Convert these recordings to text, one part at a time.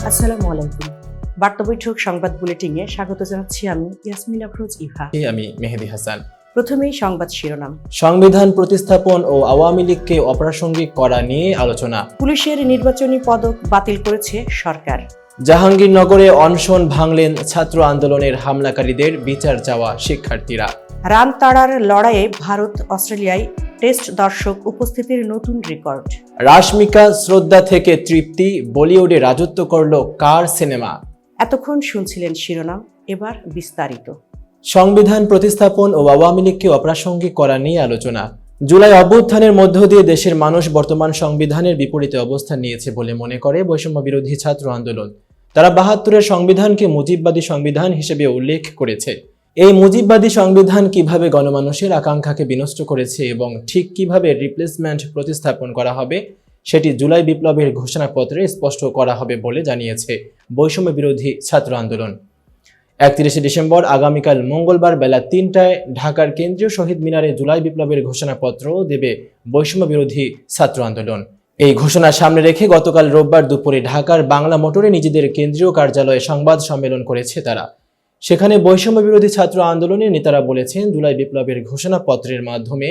আসসালামু আলাইকুম। বার্তা বৈঠক সংবাদ বুলেটিনে স্বাগত জানাচ্ছি আমি ইয়াসমিন আফরোজ ইভা। আমি মেহেদী হাসান। প্রথমেই সংবাদ শিরোনাম। সংবিধান প্রতিস্থাপন ও আওয়ামী লীগকে অপ্রাসঙ্গিক করা নিয়ে আলোচনা। পুলিশের নির্বাচনী পদক বাতিল করেছে সরকার। জাহাঙ্গীরনগরে অনশন ভাঙলেন ছাত্র আন্দোলনের হামলাকারীদের বিচার চাওয়া শিক্ষার্থীরা। রান তাড়ার লড়াইয়ে ভারত অস্ট্রেলিয়ায় টেস্ট দর্শক উপস্থিতির নতুন রেকর্ড। রাশমিকা শ্রদ্ধা থেকে তৃপ্তি, বলিউডে রাজত্ব করল কার সিনেমা। এতক্ষণ শুনছিলেন শিরোনাম, এবার বিস্তারিত। সংবিধান প্রতিস্থাপন ও আওয়ামী লীগকে অপ্রাসঙ্গিক করা নিয়ে আলোচনা। জুলাই অভ্যুত্থানের মধ্য দিয়ে দেশের মানুষ বর্তমান সংবিধানের বিপরীতে অবস্থান নিয়েছে বলে মনে করে বৈষম্য বিরোধী ছাত্র আন্দোলন। তারা ৭২-এর সংবিধানকে মুজিববাদী সংবিধান হিসেবে উল্লেখ করেছে। এই মুজিববাদী সংবিধান কিভাবে গণমানুষের আকাঙ্ক্ষাকে বিনষ্ট করেছে এবং ঠিক কিভাবে রিপ্লেসমেন্ট প্রতিস্থাপন করা হবে সেটি জুলাই বিপ্লবের ঘোষণাপত্রে স্পষ্ট করা হবে বলে জানিয়েছে বৈষম্য বিরোধী ছাত্র আন্দোলন। ৩১ ডিসেম্বর আগামীকাল মঙ্গলবার বেলা ৩টায় ঢাকার কেন্দ্রীয় শহীদ মিনারে জুলাই বিপ্লবের ঘোষণাপত্র দেবে বৈষম্য বিরোধী ছাত্র আন্দোলন। এই ঘোষণা সামনে রেখে গতকাল রোববার দুপুরে ঢাকার বাংলা মোটরে নিজেদের কেন্দ্রীয় কার্যালয়ে সংবাদ সম্মেলন করেছে তারা। সেখানে বৈষম্য বিরোধী ছাত্র আন্দোলনের নেতারা বলেছেন, জুলাই বিপ্লবের ঘোষণাপত্রের মাধ্যমে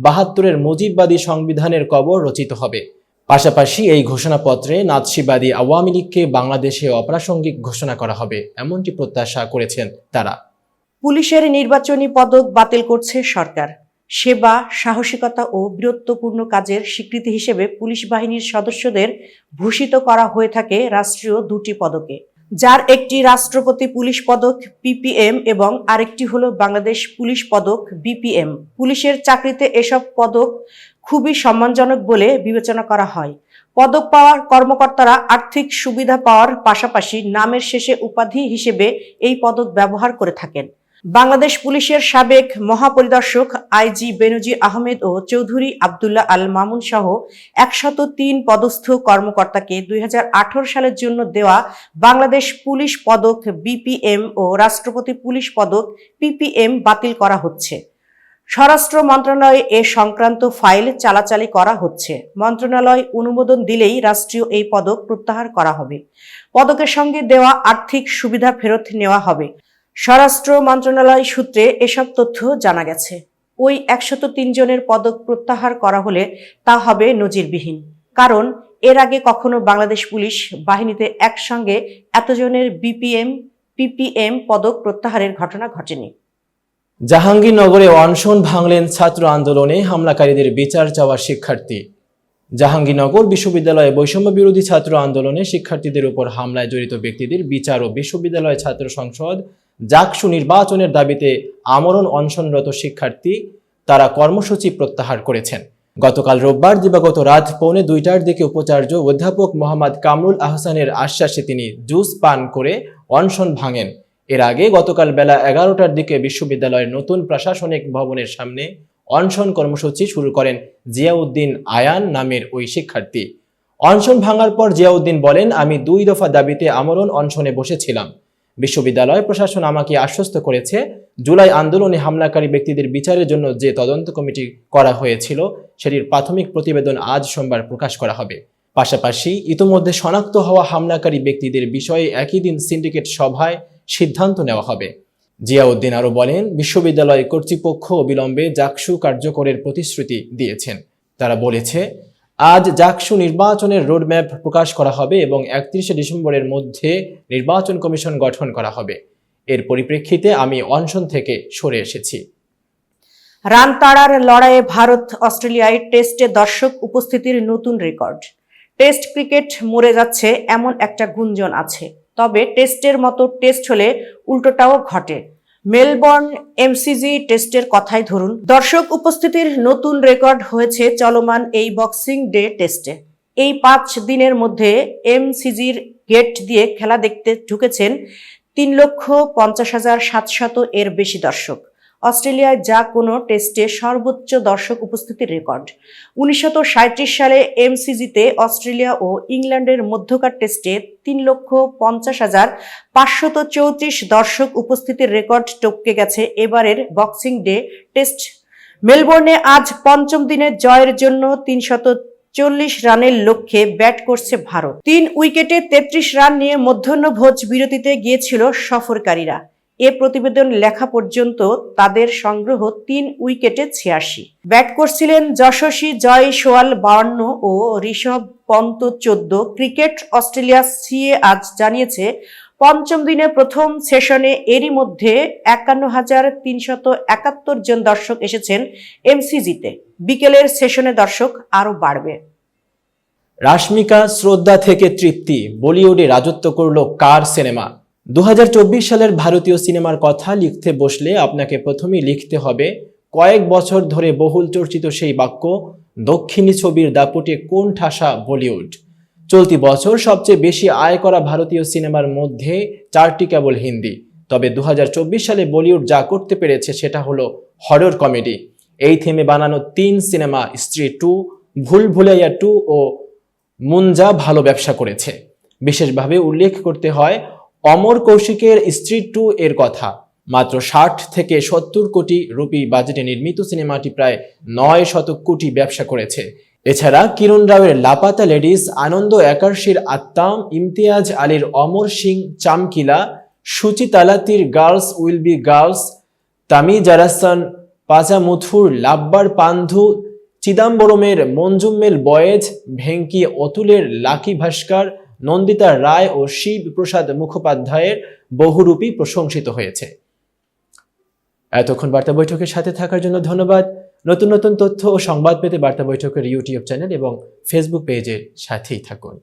৭২-এর মুজিববাদী সংবিধানের কবর রচিত হবে। পাশাপাশি এই ঘোষণাপত্রে নাৎসিবাদী আওয়ামী লীগকে বাংলাদেশে অপ্রাসঙ্গিক ঘোষণা করা হবে, এমনটি প্রত্যাশা করেছেন তারা। পুলিশের নির্বাচনী পদক বাতিল করছে সরকার। সেবা, সাহসিকতা ও বীরত্বপূর্ণ কাজের স্বীকৃতি হিসেবে পুলিশ বাহিনীর সদস্যদের ভূষিত করা হয়ে থাকে রাষ্ট্রীয় দুটি পদকে, যার একটি রাষ্ট্রপতি পুলিশ পদক পিপিএম এবং আরেকটি হলো বাংলাদেশ পুলিশ পদক বিপিএম। পুলিশের চাকরিতে এসব পদক খুবই সম্মানজনক বলে বিবেচনা করা হয়। পদক পাওয়ার কর্মকর্তারা আর্থিক সুবিধা পাওয়ার পাশাপাশি নামের শেষে উপাধি হিসেবে এই পদক ব্যবহার করে থাকেন। বাংলাদেশ পুলিশের সাবেক মহাপরিদর্শক আইজি বেনজির আহমেদ ও চৌধুরী আবদুল্লাহ আল মামুন সহ ১০৩ পদস্থ কর্মকর্তাকে ২০১৮ সালের জন্য দেওয়া বাংলাদেশ পুলিশ পদক বিপিএম ও রাষ্ট্রপতি পুলিশ পদক পিপিএম বাতিল করা হচ্ছে। স্বরাষ্ট্র মন্ত্রণালয়ে এ সংক্রান্ত ফাইল চালাচালি করা হচ্ছে। মন্ত্রণালয় অনুমোদন দিলেই রাষ্ট্রীয় এই পদক প্রত্যাহার করা হবে। পদকের সঙ্গে দেওয়া আর্থিক সুবিধা ফেরত নেওয়া হবে। স্বরাষ্ট্র মন্ত্রণালয় সূত্রে এসব তথ্য জানা গেছে। ওই ১০৩ জনের পদক প্রত্যাহার করা হলে তা হবে নজিরবিহীন, কারণ এর আগে কখনো বাংলাদেশ পুলিশ বাহিনীতে একসঙ্গে এতজনের বিপিএম পিপিএম পদক প্রত্যাহারের ঘটনা ঘটেনি। জাহাঙ্গীরনগরে অনশন ভাঙলেন ছাত্র আন্দোলনে হামলাকারীদের বিচার চাওয়া শিক্ষার্থী। জাহাঙ্গীরনগর বিশ্ববিদ্যালয়ে বৈষম্য বিরোধী ছাত্র আন্দোলনে শিক্ষার্থীদের উপর হামলায় জড়িত ব্যক্তিদের বিচার ও বিশ্ববিদ্যালয় ছাত্র সংসদ জাকসু নির্বাচনের দাবিতে আমরণ অনশনরত শিক্ষার্থী তারা কর্মসূচি প্রত্যাহার করেছেন। গতকাল রোববার দিবাগত রাত ১:৩০টার দিকে উপাচার্য অধ্যাপক মোহাম্মদ কামরুল আহসানের আশ্বাসে তিনি জুস পান করে অনশন ভাঙেন। এর আগে গতকাল বেলা ১১টার দিকে বিশ্ববিদ্যালয়ের নতুন প্রশাসনিক ভবনের সামনে অনশন কর্মসূচি শুরু করেন জিয়াউদ্দিন আয়ান নামের ওই শিক্ষার্থী। অনশন ভাঙার পর জিয়াউদ্দিন বলেন, আমি ২ দফা দাবিতে আমরণ অনশনে বসেছিলাম। বিশ্ববিদ্যালয় প্রশাসন আমাকে আশ্বস্ত করেছে, জুলাই আন্দোলনে হামলাকারী ব্যক্তিদের বিচারের জন্য যে তদন্ত কমিটি করা হয়েছিল সেটির প্রাথমিক প্রতিবেদন আজ সোমবার প্রকাশ করা হবে। পাশাপাশি ইতোমধ্যে শনাক্ত হওয়া হামলাকারী ব্যক্তিদের বিষয়ে একই দিন সিন্ডিকেট সভায় সিদ্ধান্ত নেওয়া হবে। জিয়াউদ্দিন আরও বলেন, বিশ্ববিদ্যালয় কর্তৃপক্ষ অবিলম্বে জাকসু কার্যকরের প্রতিশ্রুতি দিয়েছেন। তারা বলেছে, আজ জাকসু নির্বাচনের রোডম্যাপ প্রকাশ করা হবে এবং ৩১ ডিসেম্বরের মধ্যে নির্বাচন কমিশন গঠন করা হবে। এর পরিপ্রেক্ষিতে আমি অনশন থেকে সরে এসেছি। রান তাড়ার লড়াইয়ে ভারত অস্ট্রেলিয়ায় টেস্টে দর্শক উপস্থিতির নতুন রেকর্ড। টেস্ট ক্রিকেট মরে যাচ্ছে এমন একটা গুঞ্জন আছে, তবে টেস্টের মতো টেস্ট হলে উল্টোটাও ঘটে। মেলবোর্ন এমসিজি টেস্টের কথাই ধরুন, দর্শক উপস্থিতির নতুন রেকর্ড হয়েছে চলমান এই বক্সিং ডে টেস্টে। এই ৫ দিনের মধ্যে এমসিজির গেট দিয়ে খেলা দেখতে ঢুকেছেন ৩,৫০,৭০০ এর বেশি দর্শক। অস্ট্রেলিয়ায় যা কোনো টেস্টে সর্বোচ্চ দর্শক উপস্থিতির রেকর্ড। ১৯৩৭ সালে এমসিজিতে অস্ট্রেলিয়া ও ইংল্যান্ডের মধ্যকার টেস্টে ৩,৫০,৫৩৪ দর্শক উপস্থিতির রেকর্ড টপকে গেছে এবারের বক্সিং ডে টেস্ট মেলবোর্নে আজ পঞ্চম দিনের জয়ের জন্য 340 রানের লক্ষ্যে ব্যাট করছে ভারত। 3 উইকেটে 33 রান নিয়ে মধ্যাহ্নভোজ বিরতিতে গিয়েছিল সফরকারীরা। এ প্রতিবেদন লেখা পর্যন্ত তাদের সংগ্রহ 3 উইকেটে 86। ব্যাট করছিলেন যশস্বী জয়সওয়াল 52 ও Rishabh Pant 14। Cricket Australia CA আজ জানিয়েছে, পঞ্চম দিনের প্রথম সেশনে এরই মধ্যে 51,371 জন দর্শক এসেছেন এমসিজিতে। বিকেলের সেশনে দর্শক আরও বাড়বে। রাশমিকা শ্রদ্ধা থেকে তৃপ্তি, বলিউডে রাজত্ব করলো কার সিনেমা। 2024 সালের ভারতীয় সিনেমার কথা লিখতে বসলে আপনাকে প্রথমেই লিখতে হবে কয়েক বছর ধরে বহুল চর্চিত সেই বাক্য, দক্ষিণী ছবির দাপটে কোণ ঠাসা বলিউড। চলতি বছর সবচেয়ে বেশি আয় করা ভারতীয় সিনেমার মধ্যে 4টি কেবল হিন্দি। তবে 2024 সালে বলিউড যা করতে পেরেছে সেটা হলো হরর কমেডি। এই থিমে বানানো 3 সিনেমা স্ত্রী 2, ভুল ভুলাইয়া 2 ও মুঞ্জা ভালো ব্যবসা করেছে। বিশেষভাবে উল্লেখ করতে হয় অমর কৌশিকের স্ত্রী 2 এর কথা। মাত্র 60 থেকে 70 কোটি রুপি বাজেটে নির্মিত সিনেমাটি প্রায় 900 কোটি ব্যবসা করেছে। এছাড়া কিরণ রাওয়ের লাপাতা লেডিস, আনন্দ একার্ষির আত্মাম, ইমতিয়াজ আলীর অমর সিং চামকিলা, সুচি তালাতির গার্লস উইল বি গার্লস, তামিজারাসান পাজামুথুর লাব্বার পান্ধু, চিদাম্বরমের মঞ্জুম্মেল বয়েজ, ভেঙ্কি অতুলের লাকি ভাস্কর, নন্দিতা রায় ও শিব প্রসাদ মুখোপাধ্যায়ের বহুরূপী প্রশংসিত হয়েছে। এতক্ষণ বার্তা বৈঠকের সাথে থাকার জন্য ধন্যবাদ। নতুন নতুন তথ্য ও সংবাদ পেতে বার্তা বৈঠকের ইউটিউব চ্যানেল এবং ফেসবুক পেজের সাথেই থাকুন।